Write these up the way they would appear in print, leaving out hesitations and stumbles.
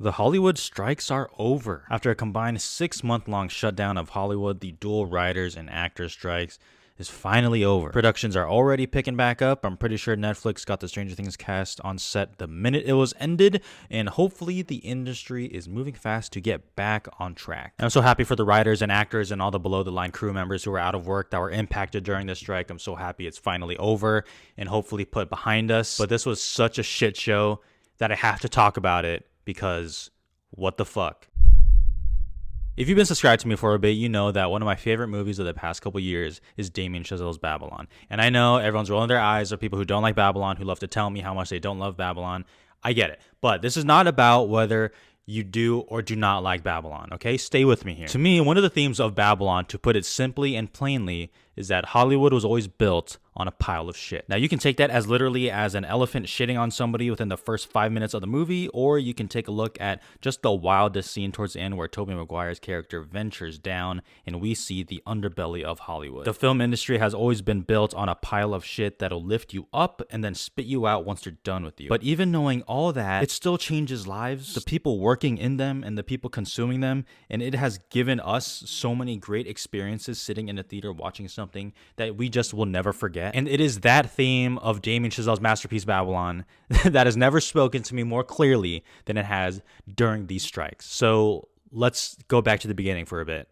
The Hollywood strikes are over. After a combined 6-month-long shutdown of Hollywood, the dual writers and actors strikes is finally over. Productions are already picking back up. I'm pretty sure Netflix got the Stranger Things cast on set the minute it was ended, and hopefully the industry is moving fast to get back on track. And I'm so happy for the writers and actors and all the below-the-line crew members who were out of work that were impacted during this strike. I'm so happy it's finally over and hopefully put behind us. But this was such a shit show that I have to talk about it because what the fuck? If you've been subscribed to me for a bit, you know that one of my favorite movies of the past couple years is Damien Chazelle's Babylon. And I know everyone's rolling their eyes at people who don't like Babylon, who love to tell me how much they don't love Babylon. I get it. But this is not about whether you do or do not like Babylon, okay? Stay with me here. To me, one of the themes of Babylon, to put it simply and plainly, is that Hollywood was always built on a pile of shit. Now, you can take that as literally as an elephant shitting on somebody within the first 5 minutes of the movie, or you can take a look at just the wildest scene towards the end where Tobey Maguire's character ventures down and we see the underbelly of Hollywood. The film industry has always been built on a pile of shit that'll lift you up and then spit you out once they're done with you. But even knowing all that, it still changes lives, the people working in them and the people consuming them, and it has given us so many great experiences sitting in a theater watching something that we just will never forget. And it is that theme of Damien Chazelle's masterpiece Babylon that has never spoken to me more clearly than it has during these strikes. So let's go back to the beginning for a bit.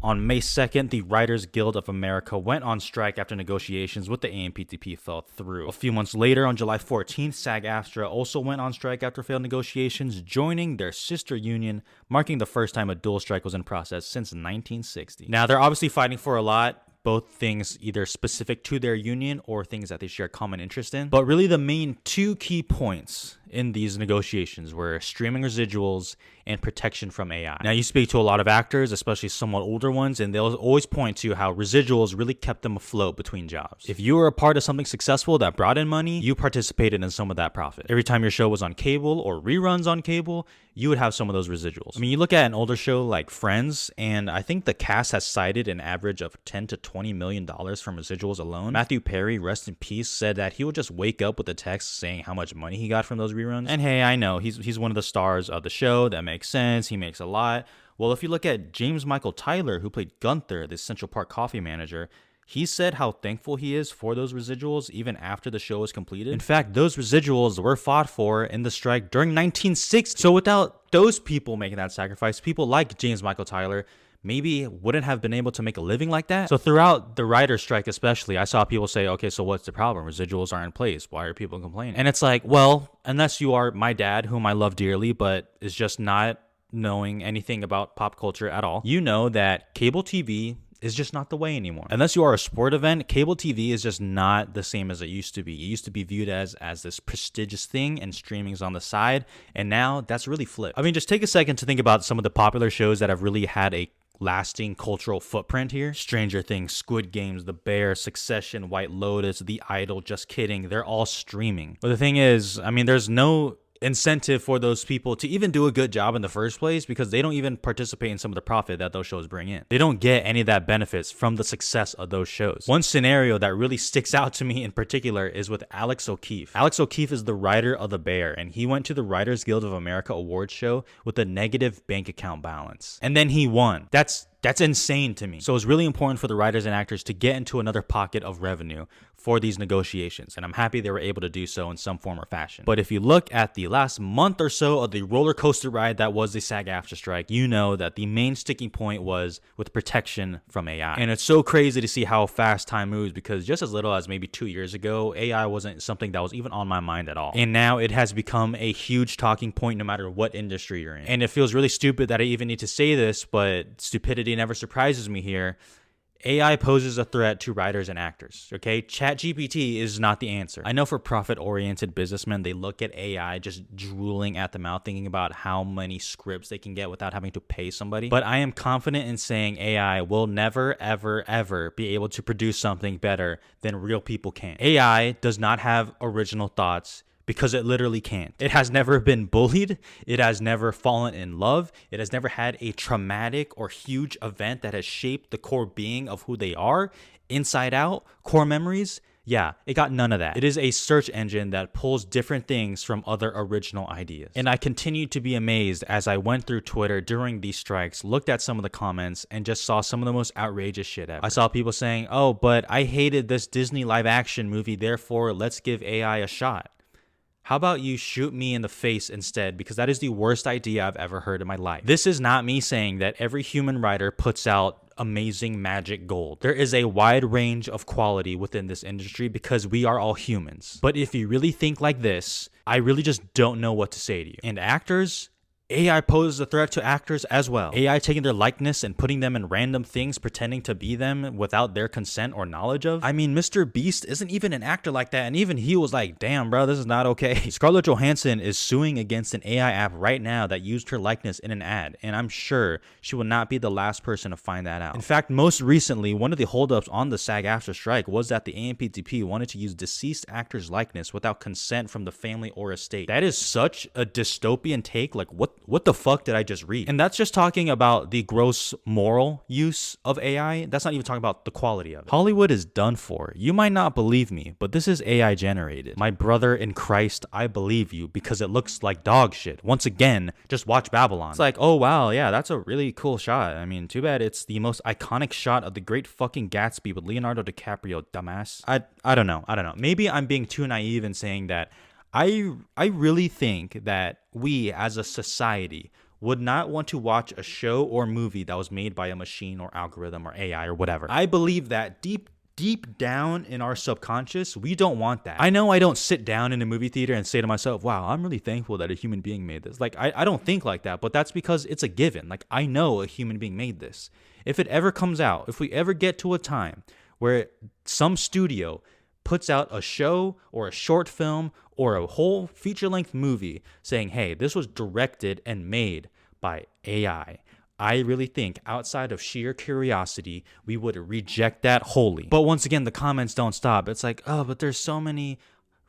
On May 2nd, the Writers Guild of America went on strike after negotiations with the amptp fell through. A few months later, on July 14th, SAG-AFTRA also went on strike after failed negotiations, joining their sister union, marking the first time a dual strike was in process since 1960. Now, they're obviously fighting for a lot, both things either specific to their union or things that they share common interest in. But really the main two key points in these negotiations were streaming residuals and protection from AI. Now, you speak to a lot of actors, especially somewhat older ones, and they'll always point to how residuals really kept them afloat between jobs. If you were a part of something successful that brought in money, you participated in some of that profit. Every time your show was on cable or reruns on cable, you would have some of those residuals. I mean, you look at an older show like Friends, and I think the cast has cited an average of $10 to $20 million from residuals alone. Matthew Perry, rest in peace, said that he would just wake up with a text saying how much money he got from those reruns. And hey, I know, he's one of the stars of the show. That makes sense. He makes a lot. Well, if you look at James Michael Tyler, who played Gunther, the Central Park coffee manager, he said how thankful he is for those residuals even after the show was completed. In fact, those residuals were fought for in the strike during 1960. So without those people making that sacrifice, people like James Michael Tyler maybe wouldn't have been able to make a living like that. So throughout the writer's strike especially, I saw people say, okay, so what's the problem? Residuals aren't in place. Why are people complaining? And it's like, well, unless you are my dad, whom I love dearly, but is just not knowing anything about pop culture at all, you know that cable TV is just not the way anymore. Unless you are a sport event, cable TV is just not the same as it used to be. It used to be viewed as this prestigious thing, and streaming's on the side, and now that's really flipped. I mean, just take a second to think about some of the popular shows that have really had a lasting cultural footprint here. Stranger Things, Squid Games, The Bear, Succession, White Lotus, The Idol, just kidding. They're all streaming. But the thing is, I mean, there's no incentive for those people to even do a good job in the first place because they don't even participate in some of the profit that those shows bring in. They don't get any of that benefits from the success of those shows. One scenario that really sticks out to me in particular is with Alex O'Keefe. Alex O'Keefe is the writer of The Bear, and he went to the Writers Guild of America awards show with a negative bank account balance. And then he won. That's insane to me. So it's really important for the writers and actors to get into another pocket of revenue for these negotiations, and I'm happy they were able to do so in some form or fashion. But if you look at the last month or so of the roller coaster ride that was the SAG-AFTRA strike, you know that the main sticking point was with protection from AI. And it's so crazy to see how fast time moves, because just as little as maybe 2 years ago, AI wasn't something that was even on my mind at all. And now it has become a huge talking point no matter what industry you're in. And it feels really stupid that I even need to say this, but stupidity never surprises me here. AI poses a threat to writers and actors, okay? ChatGPT is not the answer. I know for profit-oriented businessmen, they look at AI just drooling at the mouth, thinking about how many scripts they can get without having to pay somebody. But I am confident in saying AI will never, ever, ever be able to produce something better than real people can. AI does not have original thoughts, because it literally can't. It has never been bullied. It has never fallen in love. It has never had a traumatic or huge event that has shaped the core being of who they are, inside out, core memories. Yeah, it got none of that. It is a search engine that pulls different things from other original ideas. And I continued to be amazed as I went through Twitter during these strikes, looked at some of the comments, and just saw some of the most outrageous shit ever. I saw people saying, oh, but I hated this Disney live action movie, therefore let's give AI a shot. How about you shoot me in the face instead, because that is the worst idea I've ever heard in my life. This is not me saying that every human writer puts out amazing magic gold. There is a wide range of quality within this industry because we are all humans. But if you really think like this, I really just don't know what to say to you. And actors, AI poses a threat to actors as well. AI taking their likeness and putting them in random things, pretending to be them without their consent or knowledge of. I mean, Mr. Beast isn't even an actor like that, and even he was like, damn, bro, this is not okay. Scarlett Johansson is suing against an AI app right now that used her likeness in an ad, and I'm sure she will not be the last person to find that out. In fact, most recently, one of the holdups on the SAG-AFTRA strike was that the amptp wanted to use deceased actors' likeness without consent from the family or estate. That is such a dystopian take. Like, what the fuck did I just read? And that's just talking about the gross moral use of AI. That's not even talking about the quality of it. Hollywood is done for. You might not believe me, but this is AI generated. My brother in Christ, I believe you because it looks like dog shit. Once again, just watch Babylon. It's like, oh wow, yeah, that's a really cool shot. I mean, too bad it's the most iconic shot of the Great Fucking Gatsby with Leonardo DiCaprio, dumbass. I don't know. Maybe I'm being too naive in saying that I really think that we as a society would not want to watch a show or movie that was made by a machine or algorithm or AI or whatever. I believe that deep down in our subconscious, we don't want that. I know I don't sit down in a movie theater and say to myself, wow, I'm really thankful that a human being made this. Like, I don't think like that, but that's because it's a given. Like, I know a human being made this. If it ever comes out, if we ever get to a time where some studio puts out a show or a short film or a whole feature-length movie saying, hey, this was directed and made by AI, I really think outside of sheer curiosity, we would reject that wholly. But once again, the comments don't stop. It's like, oh, but there's so many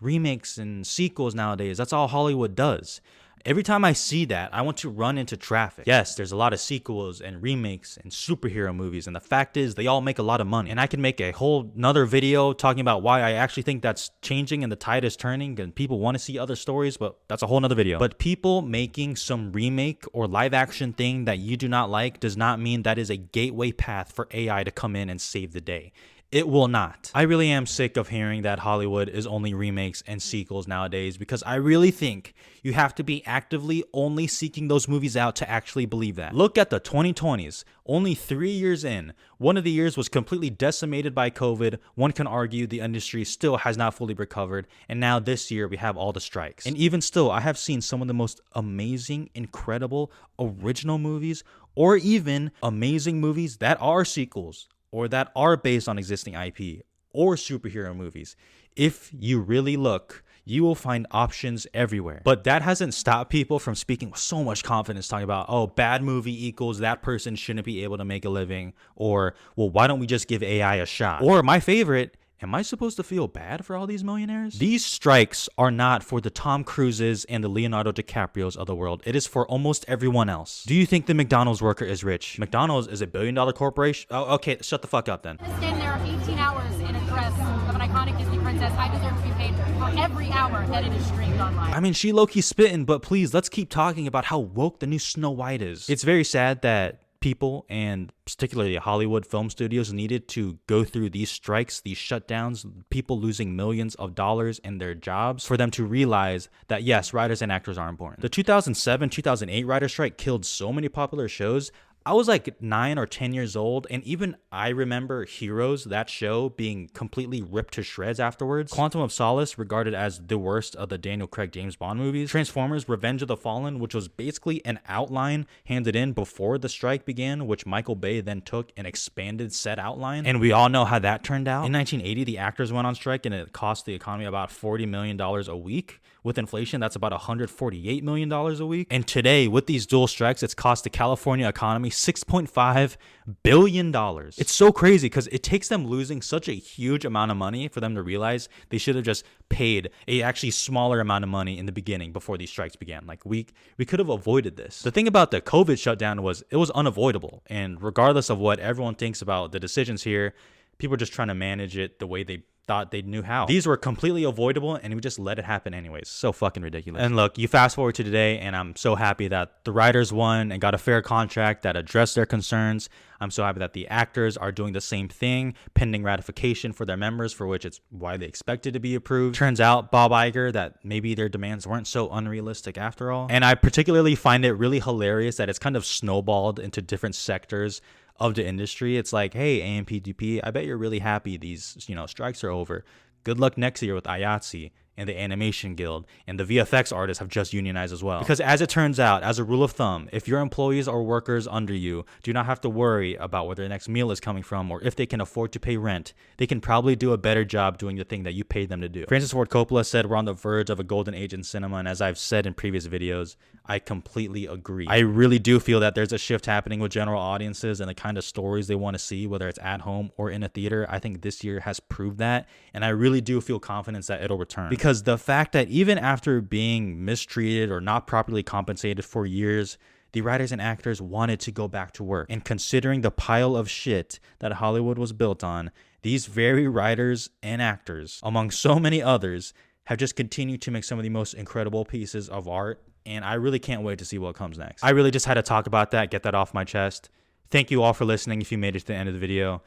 remakes and sequels nowadays. That's all Hollywood does. Every time I see that, I want to run into traffic. Yes, there's a lot of sequels and remakes and superhero movies, and the fact is they all make a lot of money. And I can make a whole nother video talking about why I actually think that's changing and the tide is turning and people want to see other stories, but that's a whole nother video. But people making some remake or live action thing that you do not like does not mean that is a gateway path for AI to come in and save the day. It will not. I really am sick of hearing that Hollywood is only remakes and sequels nowadays because I really think you have to be actively only seeking those movies out to actually believe that. Look at the 2020s. Only 3 years in. One of the years was completely decimated by COVID. One can argue the industry still has not fully recovered. And now this year we have all the strikes. And even still, I have seen some of the most amazing, incredible, original movies or even amazing movies that are sequels or that are based on existing IP, or superhero movies. If you really look, you will find options everywhere. But that hasn't stopped people from speaking with so much confidence, talking about, oh, bad movie equals that person shouldn't be able to make a living, or, well, why don't we just give AI a shot? Or my favorite, am I supposed to feel bad for all these millionaires? These strikes are not for the Tom Cruises and the Leonardo DiCaprios of the world. It is for almost everyone else. Do you think the McDonald's worker is rich? McDonald's is a billion-dollar corporation. Oh, okay, shut the fuck up then. Standing there 18 hours in a dress of an iconic Disney princess, I deserve to be paid for every hour that it is streamed online. I mean, she low-key spitting, but please, let's keep talking about how woke the new Snow White is. It's very sad that people, and particularly Hollywood film studios, needed to go through these strikes, these shutdowns, people losing millions of dollars in their jobs for them to realize that yes, writers and actors are important. The 2007-2008 writer strike killed so many popular shows. I was like 9 or 10 years old, and even I remember Heroes, that show, being completely ripped to shreds afterwards. Quantum of Solace, regarded as the worst of the Daniel Craig James Bond movies. Transformers Revenge of the Fallen, which was basically an outline handed in before the strike began, which Michael Bay then took and expanded said outline. And we all know how that turned out. In 1980, the actors went on strike, and it cost the economy about $40 million a week. With inflation, that's about $148 million a week. And today, with these dual strikes, it's cost the California economy $6.5 billion. It's so crazy because it takes them losing such a huge amount of money for them to realize they should have just paid a actually smaller amount of money in the beginning before these strikes began. Like we could have avoided this. The thing about the COVID shutdown was it was unavoidable. And regardless of what everyone thinks about the decisions here, people are just trying to manage it the way they thought they knew how. These were completely avoidable, and we just let it happen anyways. So fucking ridiculous. And look, you fast forward to today, and I'm so happy that the writers won and got a fair contract that addressed their concerns. I'm so happy that the actors are doing the same thing, pending ratification for their members, for which it's widely expected to be approved. Turns out, Bob Iger, that maybe their demands weren't so unrealistic after all. And I particularly find it really hilarious that it's kind of snowballed into different sectors of the industry. It's like, hey, amptp, I bet you're really happy these, strikes are over. Good luck next year with IATSE and the Animation Guild, and the VFX artists have just unionized as well. Because as it turns out, as a rule of thumb, if your employees or workers under you do not have to worry about where their next meal is coming from or if they can afford to pay rent, they can probably do a better job doing the thing that you paid them to do. Francis Ford Coppola said we're on the verge of a golden age in cinema, and as I've said in previous videos, I completely agree. I really do feel that there's a shift happening with general audiences and the kind of stories they want to see, whether it's at home or in a theater. I think this year has proved that, and I really do feel confidence that it'll return. Because the fact that even after being mistreated or not properly compensated for years, the writers and actors wanted to go back to work. And considering the pile of shit that Hollywood was built on, these very writers and actors, among so many others, have just continued to make some of the most incredible pieces of art. And I really can't wait to see what comes next. I really just had to talk about that, get that off my chest. Thank you all for listening if you made it to the end of the video.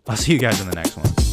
I'll see you guys in the next one.